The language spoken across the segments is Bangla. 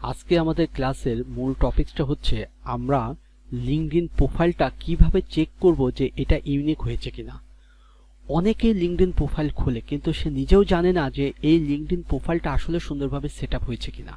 আজকে আমাদের ক্লাসের মূল টপিকসটা হচ্ছে আমরা লিঙ্কডইন প্রোফাইলটা কিভাবে চেক করব যে এটা ইউনিক হয়েছে কিনা। অনেকেই লিঙ্কডইন প্রোফাইল খোলে কিন্তু সে নিজেও জানে না যে এই লিঙ্কডইন প্রোফাইলটা আসলে সুন্দরভাবে সেটআপ হয়েছে কিনা।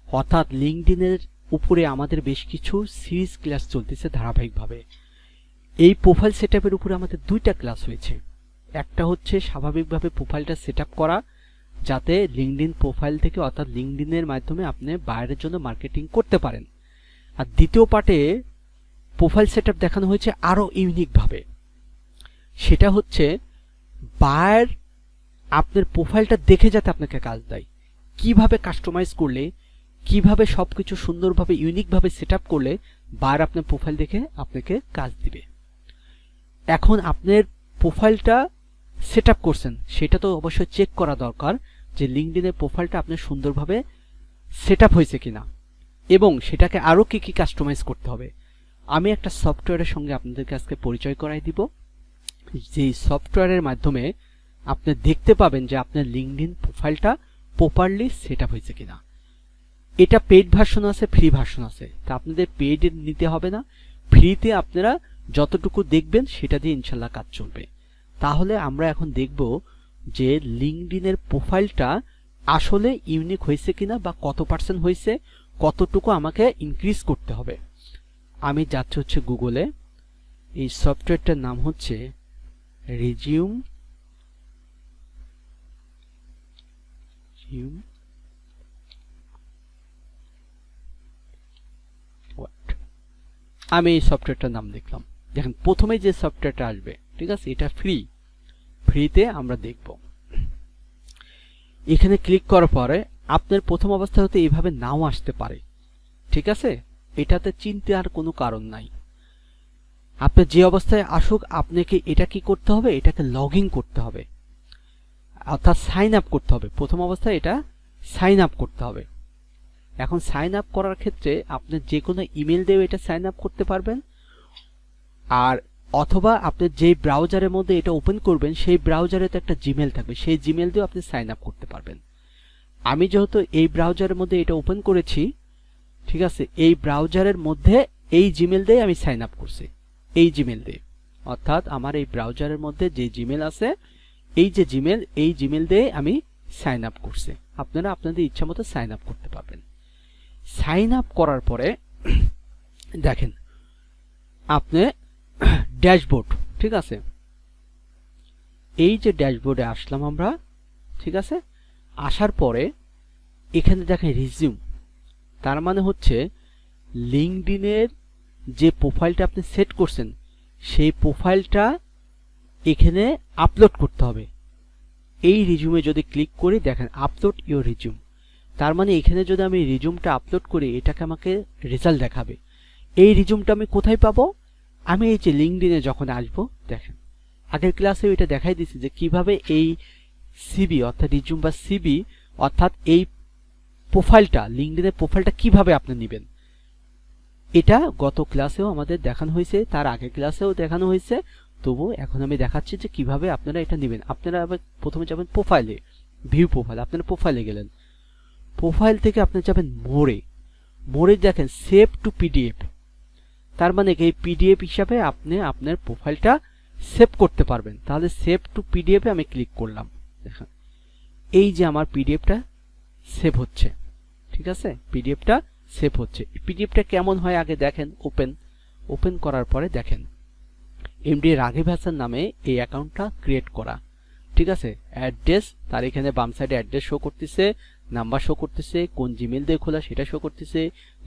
অর্থাৎ লিঙ্কডইনের উপরে আমাদের বেশ কিছু সিরিজ ক্লাস চলতেছে ধারাবাহিকভাবে। এই প্রোফাইল সেটআপের উপরে আমাদের দুইটা ক্লাস হয়েছে। একটা হচ্ছে স্বাভাবিকভাবে প্রোফাইলটা সেটআপ করা যাতে লিঙ্কডইন প্রোফাইল থেকে অর্থাৎ লিঙ্কডইনের মাধ্যমে আপনি বাইরের জন্য মার্কেটিং করতে পারেন। আর দ্বিতীয় পার্টে প্রোফাইল সেটআপ দেখানো হয়েছে আরো ইউনিক ভাবে। সেটা হচ্ছে বায়ার আপনার প্রোফাইলটা দেখে যাতে আপনাকে কাজ দেয়, কিভাবে কাস্টমাইজ করলে, কিভাবে সবকিছু সুন্দরভাবে ইউনিক ভাবে সেটআপ করলে বায়ার আপনার প্রোফাইল দেখে আপনাকে কাজ দিবে। এখন আপনার প্রোফাইলটা সেটআপ করছেন সেটা তো অবশ্যই চেক করা দরকার যে লিঙ্কডইনের প্রোফাইলটা আপনার সুন্দরভাবে সেটআপ হয়েছে কিনা এবং সেটাকে আরো কি কি কাস্টমাইজ করতে হবে। আমি একটা সফটওয়্যারের সঙ্গে আপনাদেরকে আজকে পরিচয় করাই দিব, যে সফটওয়্যারের মাধ্যমে আপনি দেখতে পাবেন যে আপনার লিঙ্কডইন প্রোফাইলটা প্রপারলি সেটআপ হয়েছে কিনা। এটা পেইড ভার্সন আছে, ফ্রি ভার্সন আছে। তা আপনাদের পেইড নিতে হবে না, ফ্রিতে আপনারা যতটুকু দেখবেন সেটা দিয়ে ইনশাআল্লাহ কাজ চলবে। তাহলে আমরা এখন দেখব যে লিঙ্কডইনের প্রোফাইলটা আসলে ইউনিক হয়েছে কিনা বা কত পার্সেন্ট হয়েছে, কতটুকু আমাকে ইনক্রিজ করতে হবে। আমি যাচ্ছি হচ্ছে গুগলে। এই সফটওয়্যারটার নাম হচ্ছে রিজিউম আমি এই সফটওয়্যারটার নাম লিখলাম। দেখেন প্রথমে যে সফটওয়্যারটা আসবে, ঠিক আছে, এটা ফ্রিতে আমরা দেখব। এখানে ক্লিক করার পরে আপনার প্রথম অবস্থা হতে এইভাবে নাও আসতে পারে, ঠিক আছে। এটাতে চিন্তা আর কোনো কারণ নাই। আপনার যে অবস্থায় আসুক আপনাকে এটা কি করতে হবে, এটাকে লগ ইন করতে হবে অর্থাৎ সাইন আপ করতে হবে। প্রথম অবস্থায় এটা সাইন আপ করতে হবে। এখন সাইন আপ করার ক্ষেত্রে আপনি যে কোনো ইমেল দিয়ে এটা সাইন আপ করতে পারবেন, আর অথবা আপনি যে ব্রাউজারের মধ্যে এটা ওপেন করবেন সেই ব্রাউজারে তো একটা জিমেল থাকবে, সেই জিমেল দিয়ে আপনি সাইন আপ করতে পারবেন। আমি যেহেতু এই ব্রাউজারের মধ্যে এটা ওপেন করেছি, ঠিক আছে, এই ব্রাউজারের মধ্যে এই জিমেল দিয়ে আমি সাইন আপ করছি, এই জিমেল দিয়ে। অর্থাৎ আমার এই ব্রাউজারের মধ্যে যে জিমেল আছে, এই যে জিমেল, এই জিমেল দিয়ে আমি সাইন আপ করছি। আপনারা আপনাদের ইচ্ছা মতো সাইন আপ করতে পারবেন। সাইন আপ করার পরে দেখেন আপনি ড্যাশবোর্ড, ঠিক আছে, এই যে ড্যাশবোর্ডে আসলাম আমরা, ঠিক আছে। আসার পরে এখানে দেখেন রিজিউম, তার মানে হচ্ছে লিঙ্কডইনের যে প্রোফাইলটা আপনি সেট করছেন সেই প্রোফাইলটা এখানে আপলোড করতে হবে। এই রিজিউমে যদি ক্লিক করি দেখেন আপলোড ইওর রিজিউম, তার মানে এখানে যদি আমি রিজিউমটা আপলোড করি এটাকে আমাকে রেজাল্ট দেখাবে। এই রিজিউমটা আমি কোথায় পাবো, আমি এই যে লিঙ্কডইনে যখন আসবো, দেখেন আগের ক্লাসে এটা দেখাই দিয়েছি যে কিভাবে এই সিবি অর্থাৎ রিজিউম বা সিবি অর্থাৎ এই প্রোফাইলটা লিঙ্কডইনের প্রোফাইলটা কিভাবে আপনি নেবেন। এটা গত ক্লাসেও আমাদের দেখানো হয়েছে, তার আগের ক্লাসেও দেখানো হয়েছে, তবু এখন আমি দেখাচ্ছি যে কিভাবে আপনারা এটা নেবেন। আপনারা আবার প্রথমে যাবেন প্রোফাইলে, ভিউ প্রোফাইল, আপনারা প্রোফাইলে গেলেন, প্রোফাইল থেকে আপনি যাবেন মোরে দেখেন সেভ টু পিডিএফ, তার মানে এই পিডিএফ হিসাবে আপনি আপনার প্রোফাইলটা সেভ করতে পারবেন। তাহলে সেভ টু পিডিএফ এ আমি ক্লিক করলাম, দেখেন এই যে আমার পিডিএফটা সেভ হচ্ছে, ঠিক আছে, পিডিএফটা সেভ হচ্ছে। পিডিএফটা কেমন হয় আগে দেখেন, ওপেন করার পরে দেখেন এমডি রাঘব হাসান নামে এই অ্যাকাউন্টটা ক্রিয়েট করা, ঠিক আছে। অ্যাড্রেস, তার এখানে বাম সাইডে অ্যাড্রেস শো করতেছে, নাম্বার শো করতেছে, কোন জিমেল দিয়ে খোলা সেটা শো করতেছে,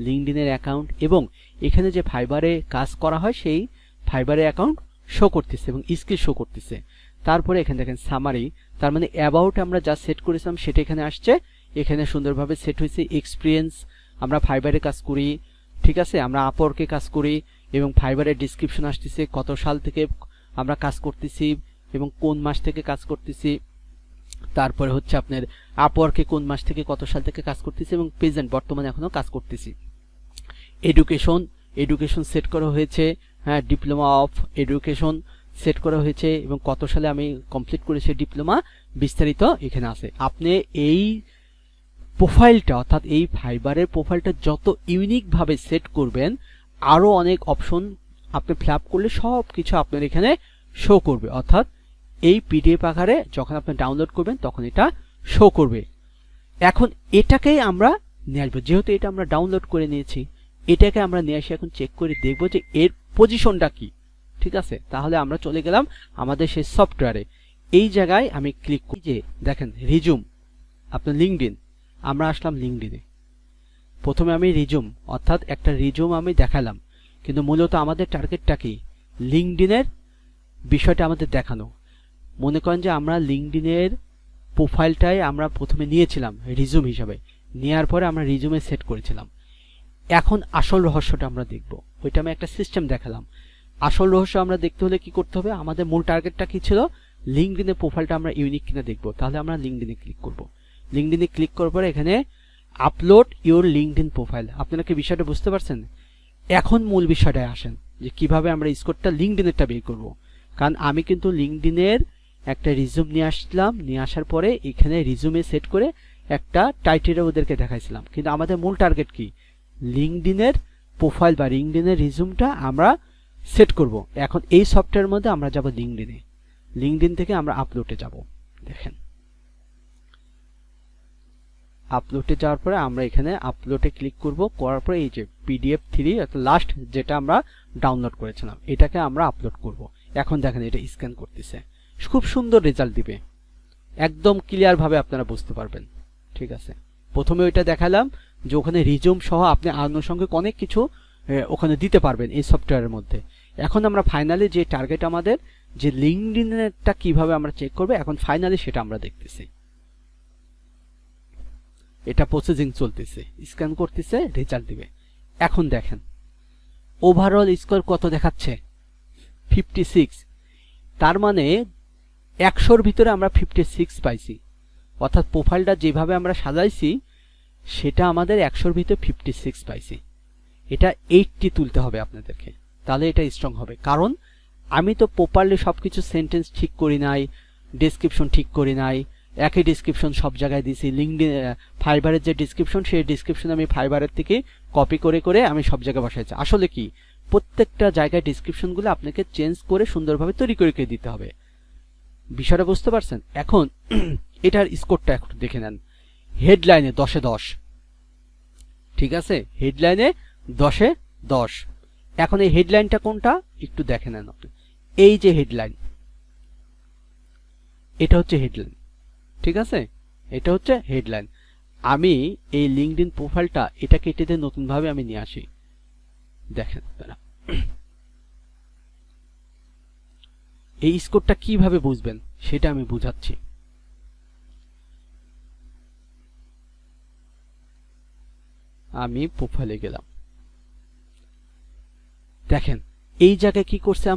লিঙ্কডইনের অ্যাকাউন্ট, এবং এখানে যে ফাইবারে কাজ করা হয় সেই ফাইবারে অ্যাকাউন্ট শো করতেছে এবং স্কিল শো করতেছে। তারপরে এখানে দেখেন সামারি, তার মানে অ্যাবাউট আমরা যা সেট করেছিলাম সেটা এখানে আসছে, এখানে সুন্দরভাবে সেট হয়েছে। এক্সপিরিয়েন্স, আমরা ফাইবারে কাজ করি, ঠিক আছে, আমরা আপওয়ার্কে কাজ করি এবং ফাইবারের ডেসক্রিপশন আসতেছে কত সাল থেকে আমরা কাজ করতেছি এবং কোন মাস থেকে কাজ করতেছি। তারপরে হচ্ছে আপনার আপওয়ার্কে কোন মাস থেকে কত সাল থেকে কাজ করতেছি এবং প্রেজেন্ট বর্তমানে এখনো কাজ করতেছি। এডুকেশন সেট করা হয়েছে, হ্যাঁ, ডিপ্লোমা অফ এডুকেশন সেট করা হয়েছে এবং কত সালে আমি কমপ্লিট করেছি ডিপ্লোমা, বিস্তারিত এখানে আছে। আপনি এই প্রোফাইলটা অর্থাৎ এই ফাইবারের প্রোফাইলটা যত ইউনিকভাবে সেট করবেন, আরও অনেক অপশন আপনি ফিল আপ করলে সব কিছু আপনার এখানে শো করবে। অর্থাৎ এই পিডিএফ আকারে যখন আপনি ডাউনলোড করবেন তখন এটা শো করবে। এখন এটাকেই আমরা নিয়ে আসবো, যেহেতু এটা আমরা ডাউনলোড করে নিয়েছি, এটাকে আমরা নিয়ে এসে এখন চেক করে দেখবো যে এর পজিশনটা কি। ঠিক আছে, তাহলে আমরা চলে গেলাম আমাদের সেই সফটওয়্যারে। এই জায়গায় আমি ক্লিক করি, যে দেখেন রিজুম, আপনার লিঙ্কডইন, আমরা আসলাম লিঙ্কডইনে। প্রথমে আমি রিজুম অর্থাৎ একটা রিজুম আমি দেখালাম, কিন্তু মূলত আমাদের টার্গেটটা কি, লিঙ্কডইনের বিষয়টা আমাদের দেখানো। মনে করেন যে আমরা লিঙ্কডইনের প্রোফাইলটাই আমরা প্রথমে নিয়েছিলাম রিজুম হিসাবে, নেওয়ার পরে আমরা রিজুমে সেট করেছিলাম। এখন আসল রহস্যটা আমরা দেখব, ওইটা আমি একটা সিস্টেম দেখালাম। আসল রহস্য আমরা দেখতে হলে কি করতে হবে, আমাদের মূল টার্গেটটা কি ছিল, লিঙ্কডইনের প্রোফাইলটা আমরা ইউনিক কিনা দেখব। তাহলে আমরা লিঙ্কডইনে ক্লিক করব। লিঙ্কডইনে ক্লিক করার পরে এখানে আপলোড ইওর লিঙ্কডইন প্রোফাইল। আপনারা কি বিষয়টা বুঝতে পারছেন? এখন মূল বিষয়টায় আসেন, যে কিভাবে আমরা স্কোরটা লিঙ্কডইনেরটা বের করব। কারণ আমি কিন্তু লিঙ্কডইনের একটা রিজুম নিয়ে আসলাম, নিয়ে আসার পরে এখানে রিজুমে সেট করে একটা টাইটেল ওদেরকে দেখাইছিলাম, কিন্তু আমাদের মূল টার্গেট কি, লিঙ্কডইনের প্রোফাইল বা লিঙ্কডইনের রিজুমটা আমরা সেট করব। এখন এই সফটওয়্যারের মধ্যে আমরা যাব লিঙ্কডইনে, লিঙ্কডইন থেকে আমরা আপলোডে যাব। দেখেন আপলোডে যাওয়ার পরে আমরা এখানে আপলোডে ক্লিক করব, করার পরে এই যে PDF3 অর্থাৎ লাস্ট যেটা আমরা ডাউনলোড করেছিলাম এটাকে আমরা আপলোড করব। এখন দেখেন এটা স্ক্যান করতেছে, খুব সুন্দর রেজাল্ট দিবে, একদম ক্লিয়ার ভাবে আপনারা বুঝতে পারবেন। ঠিক আছে, প্রথমে ওইটা দেখালাম যে ওখানে রিজুম সহ আপনি আনুষঙ্গিক অনেক কিছু ওখানে দিতে পারবেন এই সফটওয়্যারের মধ্যে। এখন আমরা ফাইনালি যে টার্গেট আমাদের, যে লিঙ্কডইনটা কিভাবে আমরা চেক করব, এখন ফাইনালি সেটা আমরা দেখতেছি। এটা প্রসেসিং চলতেছে, স্ক্যান করতেছে, রেজাল্ট দিবে। এখন দেখেন ওভারঅল স্কোর কত দেখাচ্ছে, 56। তার মানে 100-র ভিতরে আমরা 56 পাইছি। অর্থাৎ প্রোফাইলটা যেভাবে আমরা সাজাইছি সেটা আমাদের 100-র ভিতরে 56 পাইছি। এটা 80 তুলতে হবে আপনাদেরকে, তাহলে এটা স্ট্রং হবে। কারণ আমি তো প্রপারলি সবকিছু সেন্টেন্স ঠিক করি নাই, ডেসক্রিপশন ঠিক করি নাই, একই ডেসক্রিপশন সব জায়গায় দিছি। লিঙ্কডইন ফাইবারের যে ডেসক্রিপশন, সেই ডেসক্রিপশন আমি ফাইবারের থেকে কপি করে করে আমি সব জায়গায় বসাইছি। আসলে কি, প্রত্যেকটা জায়গায় ডেসক্রিপশনগুলো আপনাকে চেঞ্জ করে সুন্দরভাবে তৈরি করে দিতে হবে। বিষয়টা বুঝতে পারছেন? এখন এটার স্কোরটা একটু দেখে নেন। হেডলাইনে 10-এ 10, ঠিক আছে, হেডলাইনে 10-এ 10। এখন এই হেডলাইনটা কোনটা একটু দেখে নেন আপনি। এই যে হেডলাইন, এটা হচ্ছে হেডলাইন। ঠিক আছে, এটা হচ্ছে হেডলাইন। আমি এই লিঙ্কডইন প্রোফাইলটা এটা কেটে দিয়ে নতুনভাবে আমি নিয়ে আসি। দেখেন এই স্কোরটা কিভাবে বুঝবেন সেটা আমি বুঝাচ্ছি। আমি প্রোফাইলে গেলাম, দেখেন এই জায়গায় কি করছে,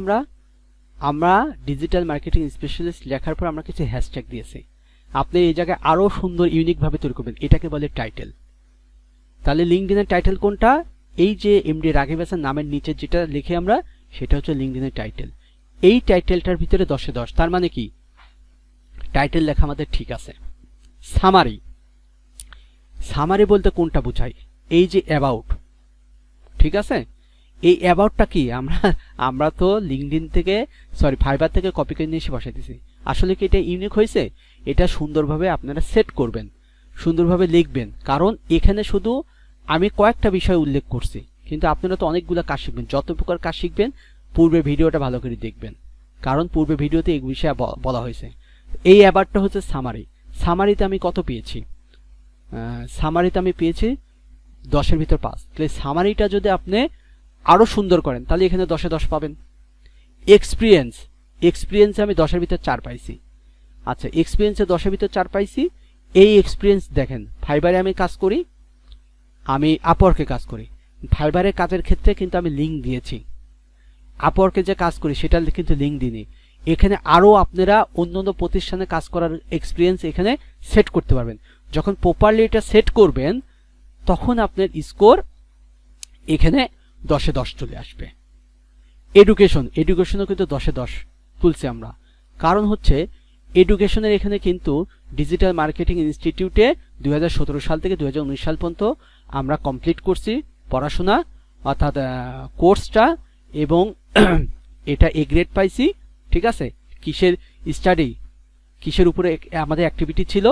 আমরা ডিজিটাল মার্কেটিং স্পেশালিস্ট লেখার পর আমরা কিছু হ্যাশট্যাগ দিয়েছি। আপনি এই জায়গায় আরো সুন্দর ইউনিক ভাবে তৈরি করবেন, এটাকে বলে টাইটেল। তাহলে লিঙ্কডইনের টাইটেল কোনটা, এই যে এমডি রাঘব হাসান নামের নিচে যেটা লিখে আমরা, সেটা হচ্ছে লিঙ্কডইনের টাইটেল। এই টাইটেলটার ভিতরে 10-এ 10, তার মানে কি, টাইটেল লেখা আমাদের ঠিক আছে। সামারি, সামারি বলতে কোনটা বোঝায়, এই যে অ্যাবাউট। ঠিক আছে, এই অ্যাবাউটটা কি, আমরা তো লিঙ্কডইন থেকে ফাইবার থেকে কপি করে নিয়ে এসে বসাই দিয়েছি। আসলে কি এটা ইউনিক হয়েছে, এটা সুন্দরভাবে আপনারা সেট করবেন, সুন্দরভাবে লিখবেন। কারণ এখানে শুধু আমি কয়েকটা বিষয় উল্লেখ করছি, কিন্তু আপনারা তো অনেকগুলো কাজ শিখবেন। যত প্রকার কাজ শিখবেন পূর্বে ভিডিওটা ভালো করে দেখবেন, কারণ পূর্বে ভিডিওতে এই বিষয়ে বলা হয়েছে। এই অ্যাবাউটটা হচ্ছে সামারি। সামারিতে আমি কত পেয়েছি, সামারিতে আমি পেয়েছি 10-এর ভিতর 5। তাহলে সামারিটা যদি আপনি আরো সুন্দর করেন তাহলে এখানে 10-এ 10 পাবেন। এক্সপিরিয়েন্সে আমি 10-এর ভিতর 4 পাইছি। আচ্ছা, এক্সপিরিয়েন্সে 10-এর ভিতর 4 পাইছি। এই এক্সপিরিয়েন্স দেখেন, ফাইবারে আমি কাজ করি, আমি আপওয়ার্কে কাজ করি। ফাইবারের কাজের ক্ষেত্রে কিন্তু আমি লিঙ্ক দিয়েছি, আপওয়ার্কে যে কাজ করি সেটা কিন্তু লিঙ্ক দিইনি। এখানে আরো আপনারা অন্য প্রতিষ্ঠানে কাজ করার এক্সপিরিয়েন্স এখানে সেট করতে পারবেন। যখন প্রপারলি এটা সেট করবেন তখন আপনার স্কোর এখানে 10-এ 10 চলে আসবে। এডুকেশনও কিন্তু 10-এ 10 তুলছি আমরা, কারণ হচ্ছে এডুকেশনের এখানে কিন্তু ডিজিটাল মার্কেটিং ইনস্টিটিউটে 2017 সাল থেকে 2019 সাল পর্যন্ত আমরা কমপ্লিট করছি পড়াশোনা, অর্থাৎ কোর্সটা, এবং এটা এ গ্রেড পাইছি। ঠিক আছে, কিসের স্টাডি, কিসের উপরে আমাদের অ্যাক্টিভিটি ছিল,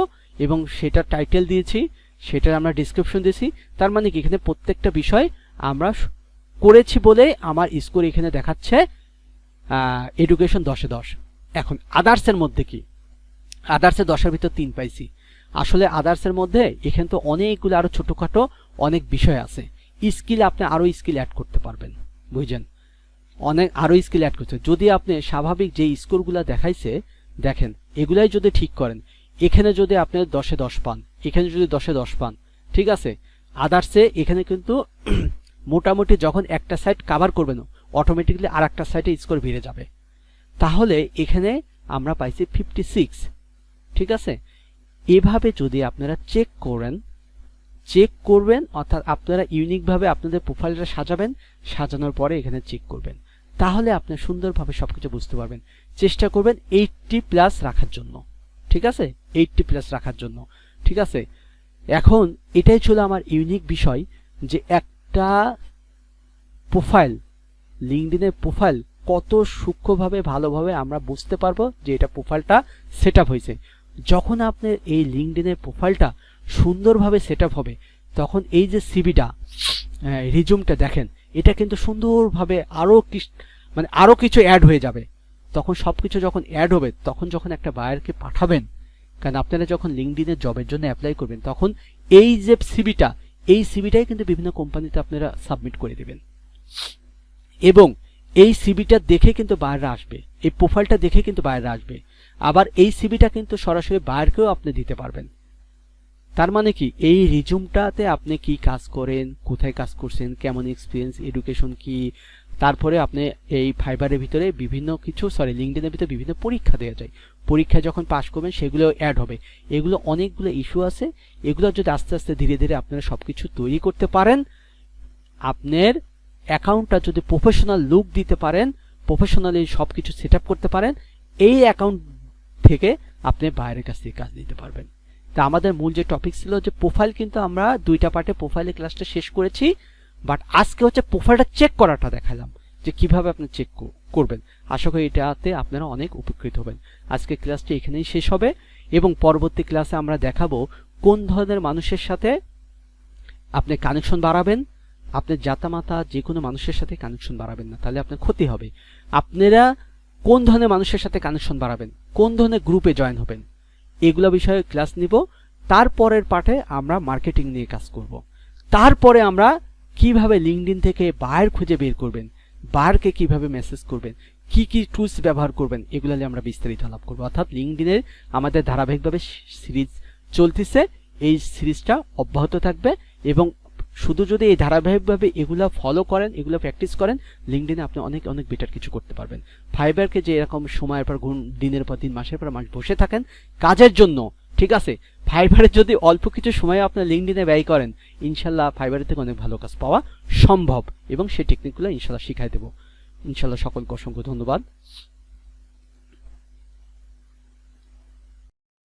এবং সেটার টাইটেল দিয়েছি, সেটার আমরা ডিসক্রিপশন দিয়েছি। তার মানে কি এখানে প্রত্যেকটা বিষয় আমরা করেছি বলে আমার স্কোর এখানে দেখাচ্ছে এডুকেশন 10-এ 10। এখন আদার্সের মধ্যে কি, আদার্সে 10-এর ভিতর 3 পাইছি। আসলে আদার্সের মধ্যে এখানে তো অনেকগুলো আরো ছোটখাটো অনেক বিষয় আছে। স্কিল আপনি আরো স্কিল অ্যাড করতে পারবেন, বুঝছেন, অনেক আরো স্কিল অ্যাড করতে। যদি আপনি স্বাভাবিক যে স্কোরগুলো দেখাইছে দেখেন, এগুলাই যদি ঠিক করেন, এখানে যদি আপনি 10-এ 10 পান, এখানে যদি 10-এ 10 পান, ঠিক আছে, আদার্সে এখানে কিন্তু মোটামুটি যখন একটা সাইড কভার করবেন অটোমেটিক্যালি আর একটা সাইডে স্কোর বেড়ে যাবে। তাহলে এখানে আমরা পাইছি 56। ঠিক আছে, এভাবে যদি আপনারা চেক করবেন, অর্থাৎ আপনারা ইউনিকভাবে আপনাদের প্রোফাইলটা সাজাবেন, সাজানোর পরে এখানে চেক করবেন, তাহলে আপনি সুন্দরভাবে সবকিছু বুঝতে পারবেন। চেষ্টা করবেন 80+ রাখার জন্য। ঠিক আছে, 80+ রাখার জন্য। ঠিক আছে, এখন এটাই ছিল আমার ইউনিক বিষয়, যে একটা প্রোফাইল, লিঙ্কডইনের প্রোফাইল কত সূক্ষ্মভাবে ভালোভাবে আমরা বুঝতে পারবো যে এটা প্রোফাইলটা সেটআপ হয়েছে। যখন আপনার এই লিঙ্কডইনের প্রোফাইলটা সুন্দরভাবে সেটআপ হবে, তখন এই যে সিভিটা, রিজুমটা দেখেন, এটা কিন্তু সুন্দরভাবে আরো কিছু অ্যাড হয়ে যাবে। তখন সবকিছু যখন অ্যাড হবে, তখন যখন একটা বায়ারকে পাঠাবেন, কারণ আপনারা যখন লিঙ্কডইনের জবের জন্য অ্যাপ্লাই করবেন, তখন এই যে সিভিটা, এই সিভিটাই কিন্তু বিভিন্ন কোম্পানিতে আপনারা সাবমিট করে দেবেন, এবং এই সিভিটা দেখে কিন্তু বায়াররা আসবে, এই প্রোফাইলটা দেখে কিন্তু বায়াররা আসবে। আবার এই সিভিটা কিন্তু সরাসরি বায়ারকেও আপনি দিতে পারবেন। তার মানে কি, এই রিজুমটাতে আপনি কি কাজ করেন, কোথায় কাজ করছেন, কেমন এক্সপিরিয়েন্স, এডুকেশন কি, তারপরে আপনি এই ফাইবারের ভিতরে বিভিন্ন কিছু, লিঙ্কডইনের ভিতরে বিভিন্ন পরীক্ষা দেওয়া যায়, পরীক্ষায় যখন পাশ করবেন সেগুলো অ্যাড হবে। এগুলো অনেকগুলো ইস্যু আছে, এগুলো যদি আস্তে আস্তে ধীরে ধীরে আপনারা সবকিছু তৈরি করতে পারেন, আপনার অ্যাকাউন্টটা যদি প্রফেশনাল লুক দিতে পারেন, প্রফেশনালি সবকিছু সেটআপ করতে পারেন, এই অ্যাকাউন্ট থেকে আপনি বাইরের কাছ থেকে কাজ দিতে পারবেন। তা আমাদের মূল যে টপিক ছিল যে প্রোফাইল, কিন্তু আমরা 2টা পার্টে প্রোফাইলের ক্লাসটা শেষ করেছি, বাট আজকে হচ্ছে প্রোফাইলটা চেক করাটা দেখালাম, যে কিভাবে আপনি চেক করবেন। আশা করি এটাতে আপনারা অনেক উপকৃত হবেন। আজকে ক্লাসটি এখানেই শেষ হবে, এবং পরবর্তী ক্লাসে আমরা দেখাবো কোন ধরনের মানুষের সাথে আপনি কানেকশন বাড়াবেন। আপনি জাতামাতা যে কোনো মানুষের সাথে কানেকশন বাড়াবেন না, তাহলে আপনার ক্ষতি হবে। আপনারা কোন ধরনের মানুষের সাথে কানেকশন বাড়াবেন, কোন ধরনের গ্রুপে জয়েন হবেন, এগুলো বিষয়ে ক্লাস নিব। তারপরের পার্টে আমরা মার্কেটিং নিয়ে কাজ করব। তারপরে আমরা কিভাবে লিঙ্কডইন থেকে বায়ার খুঁজে বের করবেন, বায়ারকে কিভাবে মেসেজ করবেন, কি কি টুলস ব্যবহার করবেন, এগুলো নিয়ে আমরা বিস্তারিত আলাপ করব। অর্থাৎ লিঙ্কডইনের আমাদের ধারাবাহিকভাবে সিরিজ চলতেছে, এই সিরিজটা অব্যাহত থাকবে, এবং শুধু যদি এই ধারাবাহিকভাবে এগুলা ফলো করেন, এগুলো প্র্যাকটিস করেন, লিঙ্কডইনে আপনি অনেক অনেক বেটার কিছু করতে পারবেন। ফাইবারকে যে এরকম সময়ের পর দিনের পর দিন, মাসের পর মাস বসে থাকেন কাজের জন্য, ঠিক আছে, ফাইবারে যদি অল্প কিছু সময় আপনার লিঙ্কডইনে ব্যয় করেন, ইনশাল্লাহ ফাইবারের থেকে অনেক ভালো কাজ পাওয়া সম্ভব, এবং সেই টেকনিকগুলো ইনশাল্লাহ শিখাই দেবো। ইনশাল্লাহ সকলকে অসংখ্য ধন্যবাদ।